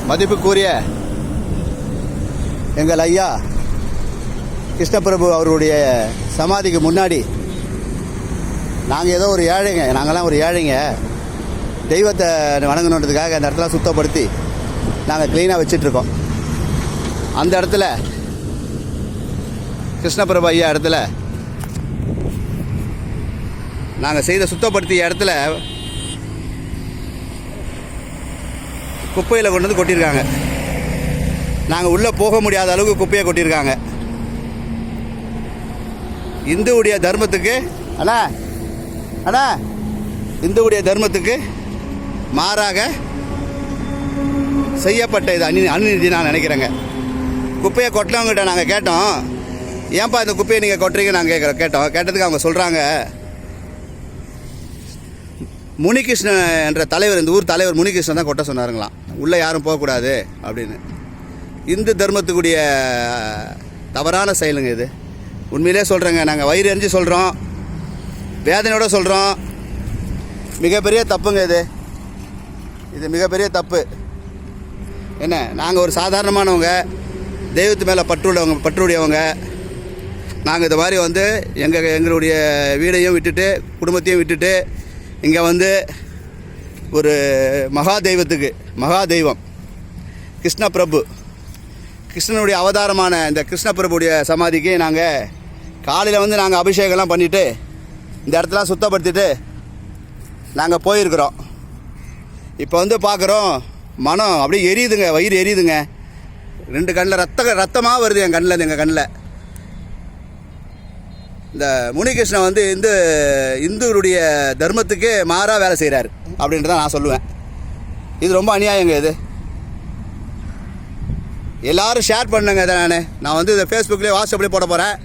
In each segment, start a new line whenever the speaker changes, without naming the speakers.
மதிப்புக்குரிய எங்கள் ஐயா கிருஷ்ணபிரபு அவருடைய சமாதிக்கு முன்னாடி நாங்கள் ஏதோ ஒரு ஏழைங்க, நாங்கள்லாம் ஒரு ஏழைங்க, தெய்வத்தை வணங்கணுன்றதுக்காக அந்த இடத்துல சுத்தப்படுத்தி நாங்கள் க்ளீனாக வச்சிட்ருக்கோம். அந்த இடத்துல கிருஷ்ணபிரபு ஐயா இடத்துல நாங்கள் செய்த சுத்தப்படுத்திய இடத்துல குப்பையில் கொண்டு வந்து கொட்டியிருக்காங்க. நாங்கள் உள்ளே போக முடியாத அளவுக்கு குப்பையை கொட்டியிருக்காங்க. இந்துவுடைய தர்மத்துக்கு அண்ணா அண்ணா இந்துவுடைய தர்மத்துக்கு மாறாக செய்யப்பட்ட இது அநீதி நான் நினைக்கிறேங்க. குப்பையை கொட்டினவங்ககிட்ட நாங்கள் கேட்டோம், ஏன்பா இந்த குப்பையை நீங்கள் கொட்டுறீங்க நாங்கள் கேட்டதுக்கு அவங்க சொல்கிறாங்க, முனிகிருஷ்ணன் என்ற தலைவர், இந்த ஊர் தலைவர் முனிகிருஷ்ணன் தான் கொட்ட சொன்னாருங்களாம், உள்ளே யாரும் போகக்கூடாது அப்படின்னு. இந்து தர்மத்துக்குரிய தவறான செயலுங்க இது. உண்மையிலே சொல்கிறேங்க, நாங்கள் வயிறு எரிஞ்சு சொல்கிறோம், வேதனையோடு சொல்கிறோம். மிகப்பெரிய தப்புங்க இது மிகப்பெரிய தப்பு. என்ன, நாங்கள் ஒரு சாதாரணமானவங்க, தெய்வத்து மேலே பற்றுடையவங்க. நாங்கள் இந்த மாதிரி வந்து எங்களுடைய வீடையும் விட்டுட்டு குடும்பத்தையும் விட்டுட்டு இங்கே வந்து ஒரு மகாதெய்வம் கிருஷ்ணபிரபு, கிருஷ்ணனுடைய அவதாரமான இந்த கிருஷ்ணபிரபுடைய சமாதிக்கு நாங்கள் காலையில் வந்து நாங்கள் அபிஷேகம்லாம் பண்ணிவிட்டு இந்த இடத்தெல்லாம் சுத்தப்படுத்திட்டு நாங்கள் போயிருக்கிறோம். இப்போ வந்து பார்க்குறோம், மனம் அப்படியே எரியுதுங்க, வயிறு எரியுதுங்க. 2 கண்ணில் ரத்தமாக வருது என் கண்ணில், எங்கள் கண்ணில். இந்த முனிகிருஷ்ணன் வந்து இந்துடைய தர்மத்துக்கு மாறாக வேலை செய்கிறாரு அப்படின்ட்டு தான் நான் சொல்லுவேன். இது ரொம்ப அநியாயங்க. இது எல்லோரும் ஷேர் பண்ணுங்க. இதை நான் வந்து இதை ஃபேஸ்புக்லேயே வாட்ஸ்அப்லேயே போட போகிறேன்.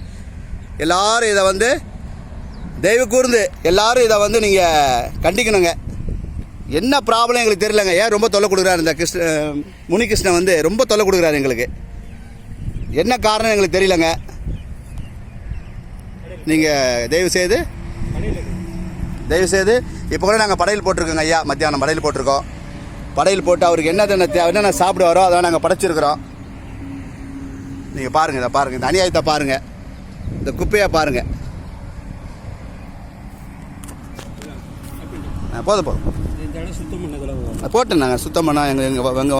எல்லோரும் இதை வந்து தயவு கூர்ந்து எல்லோரும் இதை வந்து நீங்கள் கண்டிக்கணுங்க. என்ன ப்ராப்ளம் எங்களுக்கு தெரியலங்க. ஏன் ரொம்ப தொல்லை கொடுக்குறாரு இந்த முனிகிருஷ்ணன் வந்து ரொம்ப தொல்லை கொடுக்குறாரு எங்களுக்கு. என்ன காரணம் எங்களுக்கு தெரியலங்க. நீங்கள் தயவுசெய்து இப்போ கூட நாங்கள் படையல் போட்டிருக்கோங்க ஐயா. மத்தியானம் படையல் போட்டிருக்கோம். படையல் போட்டு அவருக்கு என்னென்ன சாப்பிடுவாரோ அதெல்லாம் நாங்கள் படைச்சிருக்கிறோம். நீங்கள் பாருங்கள், இதை பாருங்கள், இந்த அநியாயத்தை பாருங்கள், இந்த குப்பையை பாருங்கள். போதும் போட்டேன், நாங்கள் சுத்தம் பண்ணால் எங்கள்